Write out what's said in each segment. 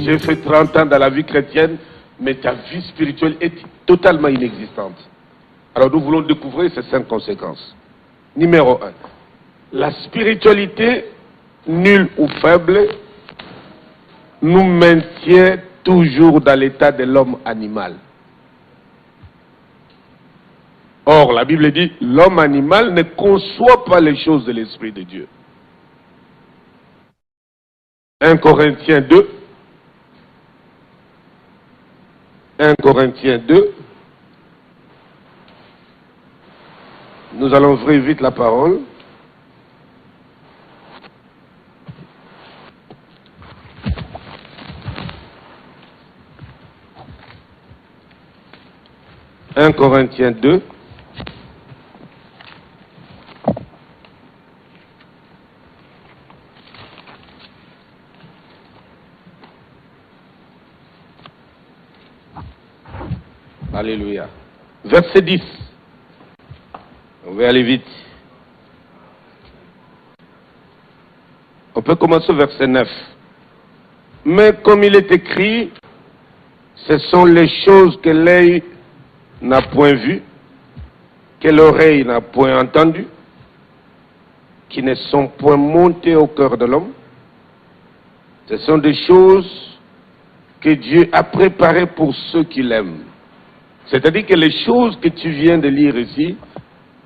J'ai fait 30 ans dans la vie chrétienne, mais ta vie spirituelle est totalement inexistante. Alors nous voulons découvrir ces 5 conséquences. Numéro 1. La spiritualité, nulle ou faible, nous maintient toujours dans l'état de l'homme animal. Or, la Bible dit, l'homme animal ne conçoit pas les choses de l'Esprit de Dieu. 1 Corinthiens 2. 1 Corinthiens 2. Nous allons ouvrir vite la parole. « 1 Corinthiens 2 » Alléluia. Verset 10. On va aller vite. On peut commencer au verset 9. Mais comme il est écrit, ce sont les choses que l'œil n'a point vues, que l'oreille n'a point entendues, qui ne sont point montées au cœur de l'homme. Ce sont des choses que Dieu a préparées pour ceux qui l'aiment. C'est-à-dire que les choses que tu viens de lire ici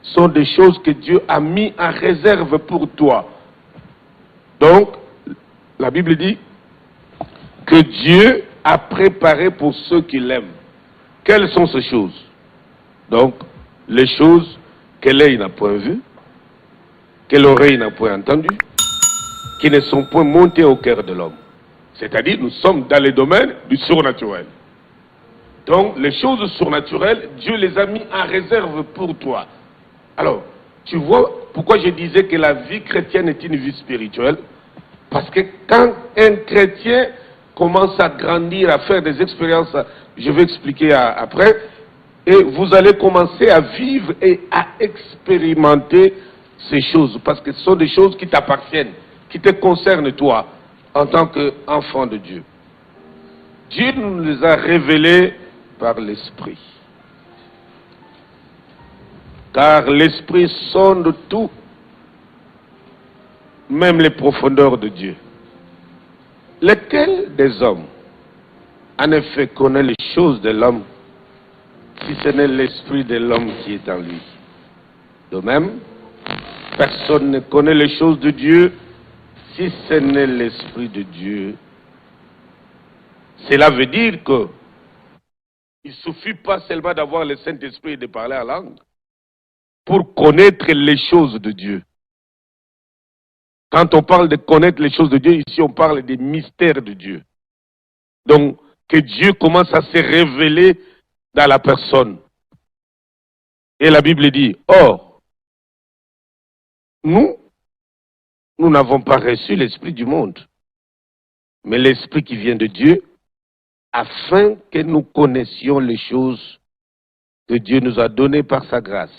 sont des choses que Dieu a mis en réserve pour toi. Donc, la Bible dit que Dieu a préparé pour ceux qui l'aiment. Quelles sont ces choses? Donc, les choses que l'œil n'a point vues, que l'oreille n'a point entendues, qui ne sont point montées au cœur de l'homme. C'est-à-dire, nous sommes dans le domaine du surnaturel. Donc, les choses surnaturelles, Dieu les a mis en réserve pour toi. Alors, tu vois pourquoi je disais que la vie chrétienne est une vie spirituelle? Parce que quand un chrétien commence à grandir, à faire des expériences, je vais expliquer après, et vous allez commencer à vivre et à expérimenter ces choses, parce que ce sont des choses qui t'appartiennent, qui te concernent toi, en tant qu'enfant de Dieu. Dieu nous les a révélées par l'Esprit. Car l'Esprit sonde tout, même les profondeurs de Dieu. Lequel des hommes, en effet, connaît les choses de l'homme, si ce n'est l'Esprit de l'homme qui est en lui? De même, personne ne connaît les choses de Dieu, si ce n'est l'Esprit de Dieu. Cela veut dire que il ne suffit pas seulement d'avoir le Saint-Esprit et de parler en langue pour connaître les choses de Dieu. Quand on parle de connaître les choses de Dieu, ici on parle des mystères de Dieu. Donc, que Dieu commence à se révéler dans la personne. Et la Bible dit, or, nous n'avons pas reçu l'esprit du monde, mais l'esprit qui vient de Dieu, afin que nous connaissions les choses que Dieu nous a données par sa grâce.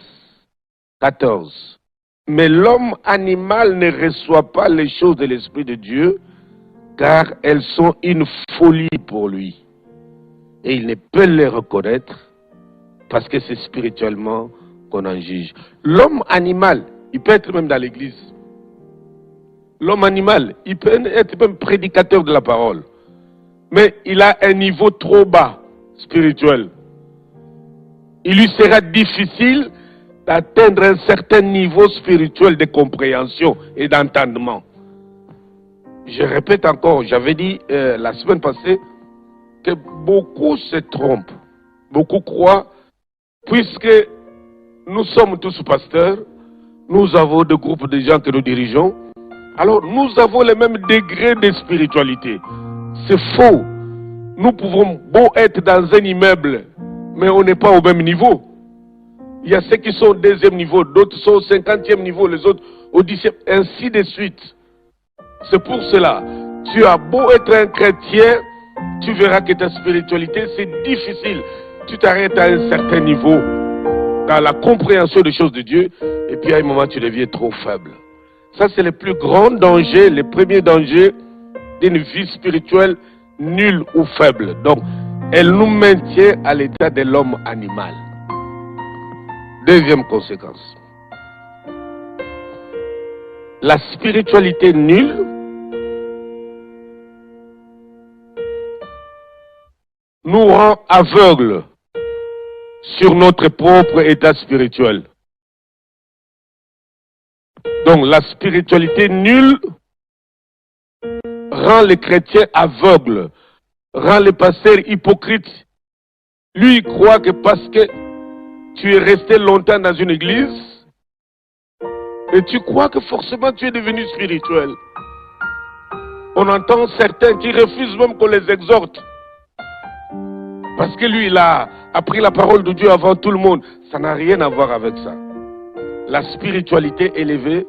14. Mais l'homme animal ne reçoit pas les choses de l'Esprit de Dieu, car elles sont une folie pour lui. Et il ne peut les reconnaître, parce que c'est spirituellement qu'on en juge. L'homme animal, il peut être même dans l'église. L'homme animal, il peut être même prédicateur de la parole. Mais il a un niveau trop bas spirituel. Il lui sera difficile d'atteindre un certain niveau spirituel de compréhension et d'entendement. Je répète encore, j'avais dit la semaine passée que beaucoup se trompent. Beaucoup croient, puisque nous sommes tous pasteurs, nous avons des groupes de gens que nous dirigeons, alors nous avons le même degré de spiritualité. C'est faux. Nous pouvons beau être dans un immeuble, mais on n'est pas au même niveau. Il y a ceux qui sont au 2e niveau, d'autres sont au 50e niveau, les autres au 10e, ainsi de suite. C'est pour cela, tu as beau être un chrétien, tu verras que ta spiritualité, c'est difficile. Tu t'arrêtes à un certain niveau dans la compréhension des choses de Dieu, et puis à un moment, tu deviens trop faible. Ça, c'est le plus grand danger, le premier danger d'une vie spirituelle nulle ou faible. Donc, elle nous maintient à l'état de l'homme animal. Deuxième conséquence. La spiritualité nulle nous rend aveugles sur notre propre état spirituel. Donc la spiritualité nulle rend les chrétiens aveugles, rend les pasteurs hypocrites. Lui, il croit que parce que tu es resté longtemps dans une église, et tu crois que forcément tu es devenu spirituel. On entend certains qui refusent même qu'on les exhorte. Parce que lui, il a appris la parole de Dieu avant tout le monde. Ça n'a rien à voir avec ça. La spiritualité élevée,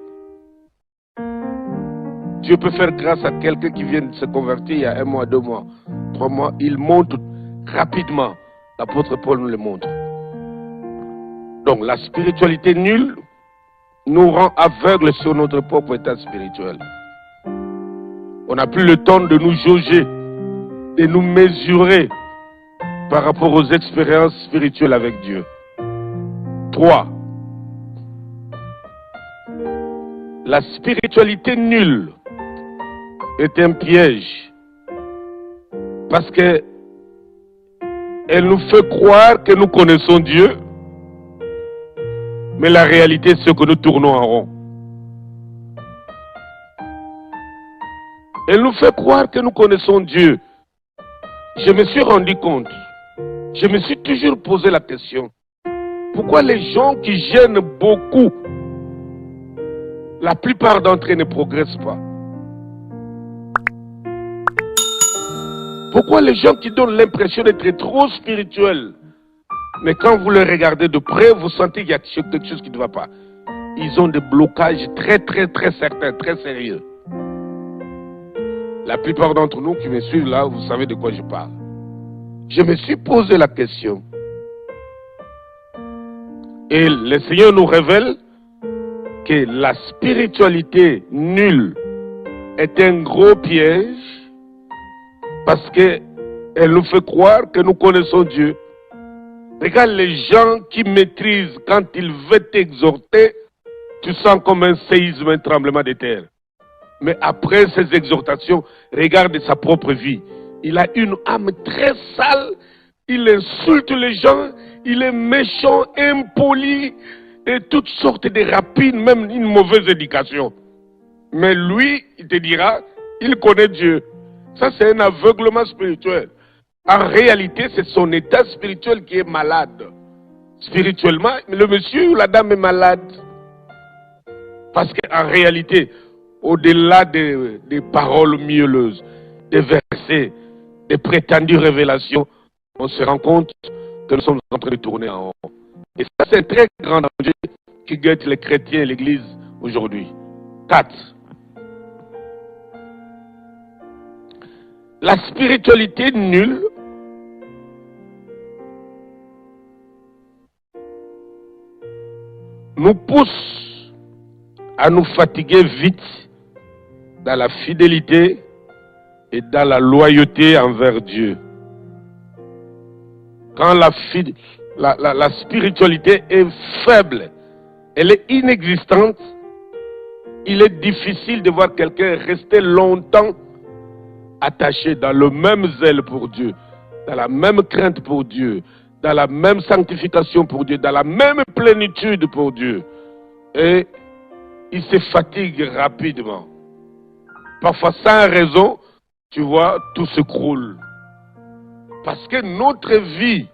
Dieu peut faire grâce à quelqu'un qui vient de se convertir il y a 1 mois, 2 mois, 3 mois. Il monte rapidement. L'apôtre Paul nous le montre. Donc la spiritualité nulle nous rend aveugles sur notre propre état spirituel. On n'a plus le temps de nous jauger, de nous mesurer par rapport aux expériences spirituelles avec Dieu. 3. La spiritualité nulle est un piège parce que elle nous fait croire que nous connaissons Dieu, mais la réalité c'est que nous tournons en rond. Elle nous fait croire que nous connaissons Dieu. Je me suis rendu compte, je me suis toujours posé la question, pourquoi les gens qui gênent beaucoup, la plupart d'entre eux ne progressent pas? Pourquoi les gens qui donnent l'impression d'être trop spirituels, mais quand vous les regardez de près, vous sentez qu'il y a quelque chose qui ne va pas? Ils ont des blocages très certains, très sérieux. La plupart d'entre nous qui me suivent là, vous savez de quoi je parle. Je me suis posé la question. Et le Seigneur nous révèle que la spiritualité nulle est un gros piège parce qu'elle nous fait croire que nous connaissons Dieu. Regarde les gens qui maîtrisent, quand ils veulent t'exhorter, tu sens comme un séisme, un tremblement de terre. Mais après ces exhortations, regarde sa propre vie. Il a une âme très sale, il insulte les gens, il est méchant, impoli, et toutes sortes de rapines, même une mauvaise éducation. Mais lui, il te dira, il connaît Dieu. Ça, c'est un aveuglement spirituel. En réalité, c'est son état spirituel qui est malade. Spirituellement, le monsieur ou la dame est malade. Parce qu'en réalité, au-delà des paroles mielleuses, des versets, des prétendues révélations, on se rend compte que nous sommes en train de tourner en rond. Et ça, c'est un très grand danger qui guette les chrétiens et l'Église aujourd'hui. 4. La spiritualité nulle nous pousse à nous fatiguer vite dans la fidélité et dans la loyauté envers Dieu. Quand la spiritualité est faible, elle est inexistante, il est difficile de voir quelqu'un rester longtemps attaché dans le même zèle pour Dieu, dans la même crainte pour Dieu, dans la même sanctification pour Dieu, dans la même plénitude pour Dieu. Et il se fatigue rapidement. Parfois sans raison, tu vois, tout s'écroule. Parce que notre vie,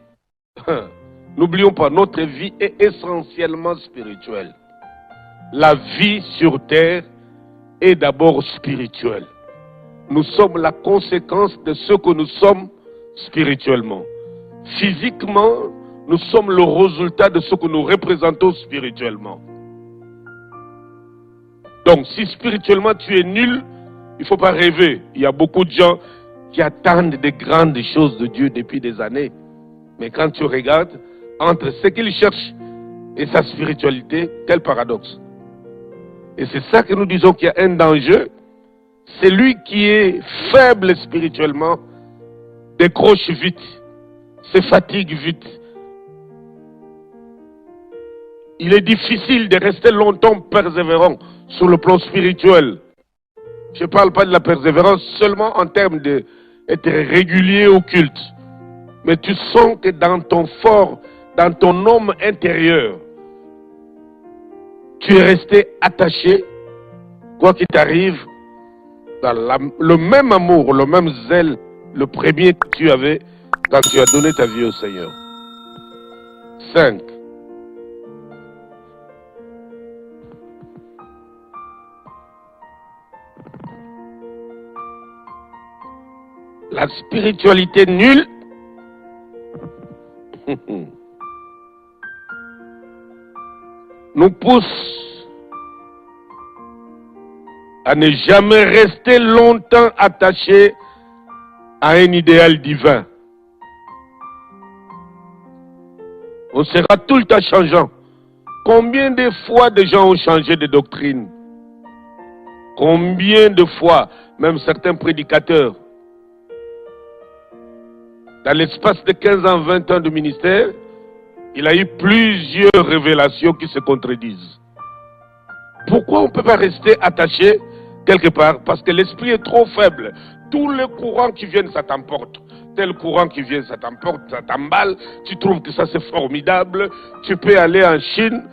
n'oublions pas, notre vie est essentiellement spirituelle. La vie sur terre est d'abord spirituelle. Nous sommes la conséquence de ce que nous sommes spirituellement. Physiquement, nous sommes le résultat de ce que nous représentons spirituellement. Donc, si spirituellement tu es nul, il ne faut pas rêver. Il y a beaucoup de gens qui attendent de grandes choses de Dieu depuis des années. Mais quand tu regardes, entre ce qu'il cherche et sa spiritualité, quel paradoxe. Et c'est ça que nous disons qu'il y a un danger. C'est lui qui est faible spirituellement, décroche vite, se fatigue vite. Il est difficile de rester longtemps persévérant sur le plan spirituel. Je ne parle pas de la persévérance seulement en termes d'être régulier au culte. Mais tu sens que dans ton fort, dans ton homme intérieur, tu es resté attaché, quoi qu'il t'arrive, dans le même amour, le même zèle, le premier que tu avais quand tu as donné ta vie au Seigneur. 5. La spiritualité nulle nous pousse à ne jamais rester longtemps attachés à un idéal divin. On sera tout le temps changeant. Combien de fois des gens ont changé de doctrine? Combien de fois, même certains prédicateurs, dans l'espace de 15 ans, 20 ans de ministère, il a eu plusieurs révélations qui se contredisent. Pourquoi on ne peut pas rester attaché quelque part? Parce que l'esprit est trop faible. Tous les courants qui viennent, ça t'emporte. Tel courant qui vient, ça t'emporte, ça t'emballe. Tu trouves que ça c'est formidable. Tu peux aller en Chine,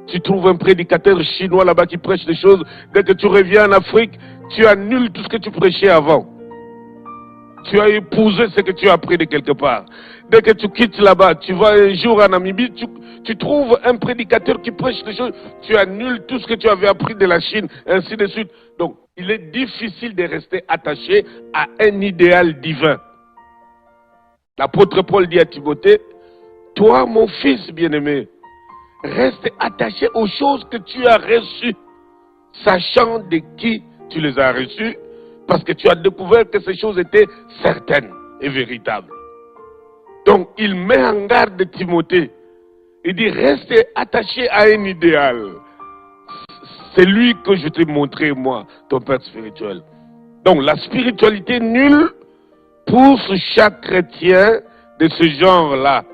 tu trouves un prédicateur chinois là-bas qui prêche des choses. Dès que tu reviens en Afrique, tu annules tout ce que tu prêchais avant. Tu as épousé ce que tu as appris de quelque part. Dès que tu quittes là-bas, tu vas un jour en Namibie, tu trouves un prédicateur qui prêche des choses, tu annules tout ce que tu avais appris de la Chine, ainsi de suite. Donc, il est difficile de rester attaché à un idéal divin. L'apôtre Paul dit à Timothée, toi, mon fils bien-aimé, reste attaché aux choses que tu as reçues, sachant de qui tu les as reçues, parce que tu as découvert que ces choses étaient certaines et véritables. Donc, il met en garde Timothée. Il dit, reste attaché à un idéal. C'est lui que je t'ai montré, moi, ton père spirituel. Donc, la spiritualité nulle pousse chaque chrétien de ce genre-là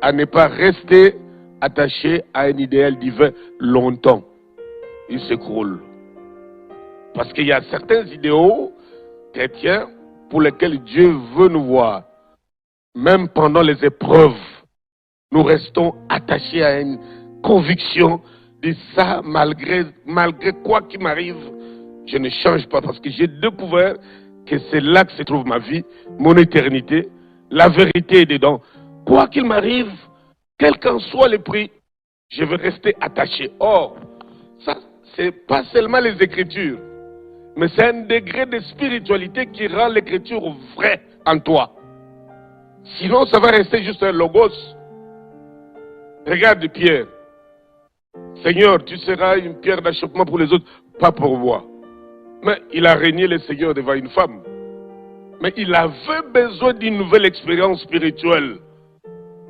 à ne pas rester attaché à un idéal divin longtemps. Il s'écroule. Parce qu'il y a certains idéaux chrétiens pour lesquels Dieu veut nous voir. Même pendant les épreuves, nous restons attachés à une conviction de ça, malgré quoi qu'il m'arrive, je ne change pas parce que j'ai découvert que c'est là que se trouve ma vie, mon éternité, la vérité est dedans. Quoi qu'il m'arrive, quel qu'en soit le prix, je veux rester attaché. Or, ça, c'est pas seulement les Écritures, mais c'est un degré de spiritualité qui rend l'écriture vraie en toi. Sinon, ça va rester juste un logos. Regarde Pierre. Seigneur, tu seras une pierre d'achoppement pour les autres, pas pour moi. Mais il a régné le Seigneur devant une femme. Mais il avait besoin d'une nouvelle expérience spirituelle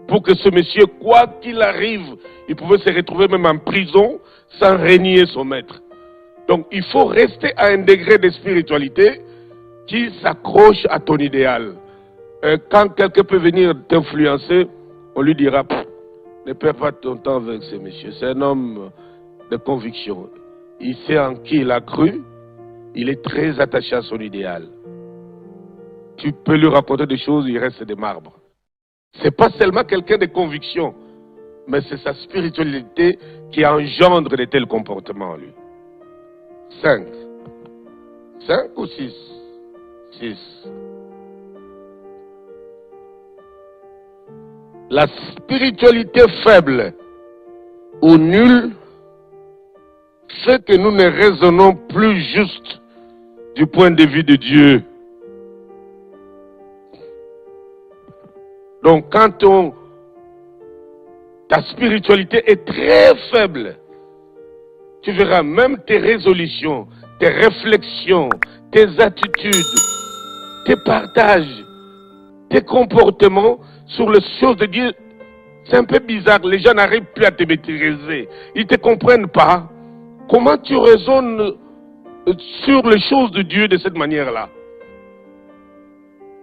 pour que ce monsieur, quoi qu'il arrive, il pouvait se retrouver même en prison sans régner son maître. Donc, il faut rester à un degré de spiritualité qui s'accroche à ton idéal. Quand quelqu'un peut venir t'influencer, on lui dira, ne perds pas ton temps avec ce monsieur. C'est un homme de conviction. Il sait en qui il a cru. Il est très attaché à son idéal. Tu peux lui raconter des choses, il reste des marbres. Ce n'est pas seulement quelqu'un de conviction, mais c'est sa spiritualité qui engendre de tels comportements, lui. 5. 5 ou 6? 6. La spiritualité faible ou nulle fait que nous ne raisonnons plus juste du point de vue de Dieu. Donc quand ta spiritualité est très faible, tu verras même tes résolutions, tes réflexions, tes attitudes tes partages, tes comportements sur les choses de Dieu, c'est un peu bizarre. Les gens n'arrivent plus à te maîtriser. Ils ne te comprennent pas. Comment tu raisonnes sur les choses de Dieu de cette manière-là?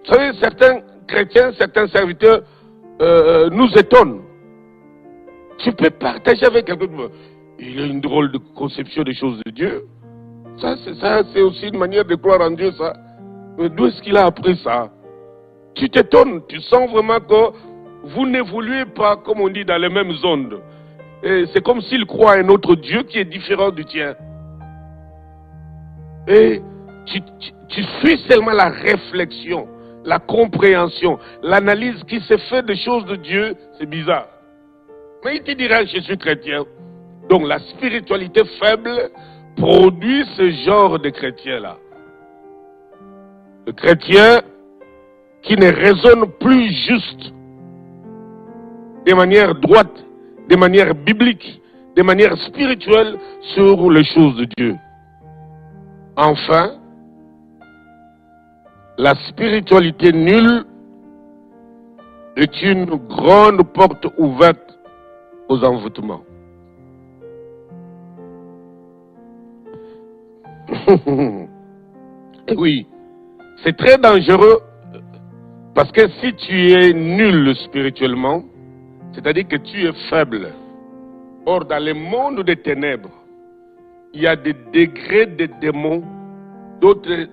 Vous savez, certains chrétiens, certains serviteurs nous étonnent. Tu peux partager avec quelqu'un. Il a une drôle de conception des choses de Dieu. Ça, c'est aussi une manière de croire en Dieu, ça. Mais d'où est-ce qu'il a appris ça? Tu t'étonnes, tu sens vraiment que vous n'évoluez pas, comme on dit, dans les mêmes ondes. Et c'est comme s'il croit à un autre Dieu qui est différent du tien. Et tu suis seulement la réflexion, la compréhension, l'analyse qui se fait des choses de Dieu, c'est bizarre. Mais il te dira, je suis chrétien. Donc la spiritualité faible produit ce genre de chrétien-là. Le chrétien qui ne raisonne plus juste, de manière droite, de manière biblique, de manière spirituelle sur les choses de Dieu. Enfin, la spiritualité nulle est une grande porte ouverte aux envoûtements. Et oui, c'est très dangereux parce que si tu es nul spirituellement, c'est-à-dire que tu es faible. Or, dans le monde des ténèbres, il y a des degrés de démons, d'autres,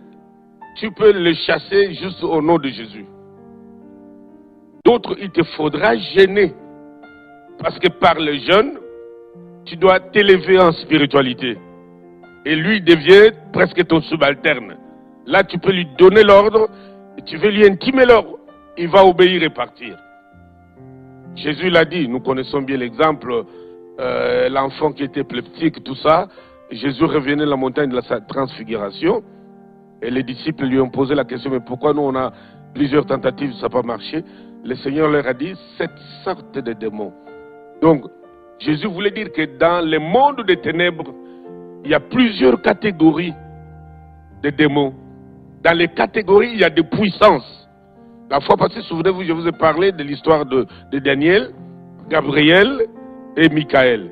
tu peux les chasser juste au nom de Jésus. D'autres, il te faudra gêner. Parce que par le jeûne, tu dois t'élever en spiritualité. Et lui devient presque ton subalterne. Là, tu peux lui donner l'ordre, et tu veux lui intimer l'ordre. Il va obéir et partir. Jésus l'a dit, nous connaissons bien l'exemple, l'enfant qui était épileptique, tout ça. Jésus revenait de la montagne de la transfiguration. Et les disciples lui ont posé la question, mais pourquoi nous on a plusieurs tentatives, ça n'a pas marché? Le Seigneur leur a dit, cette sorte de démons. Donc, Jésus voulait dire que dans le monde des ténèbres, il y a plusieurs catégories de démons. Dans les catégories, il y a des puissances. La fois passée, souvenez-vous, je vous ai parlé de l'histoire de Daniel, Gabriel et Michael.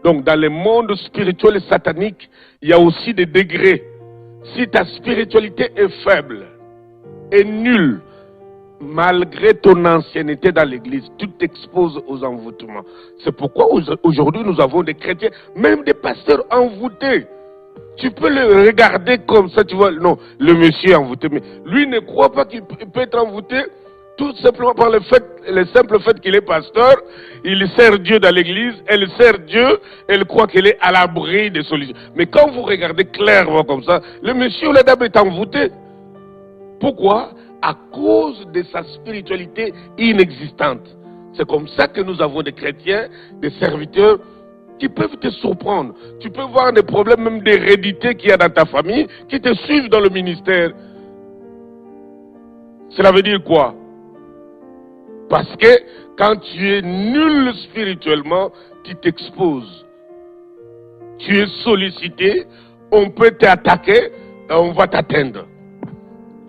Donc, dans le monde spirituel et satanique, il y a aussi des degrés. Si ta spiritualité est faible et nulle, malgré ton ancienneté dans l'église, tu t'exposes aux envoûtements. C'est pourquoi aujourd'hui nous avons des chrétiens, même des pasteurs envoûtés. Tu peux le regarder comme ça, tu vois, non, le monsieur est envoûté, mais lui ne croit pas qu'il peut être envoûté, tout simplement par le simple fait qu'il est pasteur, il sert Dieu dans l'église, elle sert Dieu, elle croit qu'elle est à l'abri des solutions. Mais quand vous regardez clairement comme ça, le monsieur ou la dame est envoûté. Pourquoi? À cause de sa spiritualité inexistante. C'est comme ça que nous avons des chrétiens, des serviteurs qui peuvent te surprendre. Tu peux voir des problèmes même d'hérédité qu'il y a dans ta famille qui te suivent dans le ministère. Cela veut dire quoi? Parce que quand tu es nul spirituellement, tu t'exposes. Tu es sollicité, on peut t'attaquer, on va t'atteindre.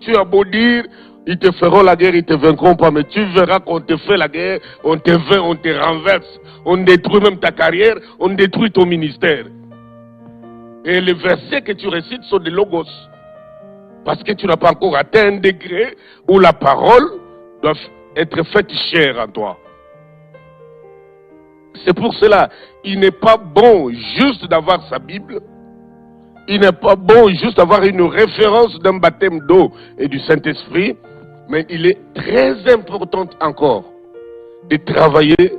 Tu as beau dire, ils te feront la guerre, ils ne te vaincront pas, mais tu verras qu'on te fait la guerre, on te vainc, on te renverse, on détruit même ta carrière, on détruit ton ministère. Et les versets que tu récites sont des logos. Parce que tu n'as pas encore atteint un degré où la parole doit être faite chère en toi. C'est pour cela, il n'est pas bon juste d'avoir sa Bible. Il n'est pas bon juste d'avoir une référence d'un baptême d'eau et du Saint-Esprit. Mais il est très important encore de travailler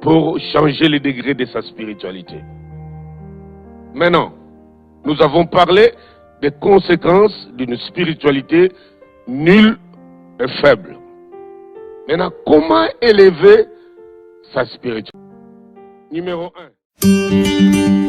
pour changer les degrés de sa spiritualité. Maintenant, nous avons parlé des conséquences d'une spiritualité nulle et faible. Maintenant, comment élever sa spiritualité? Numéro 1.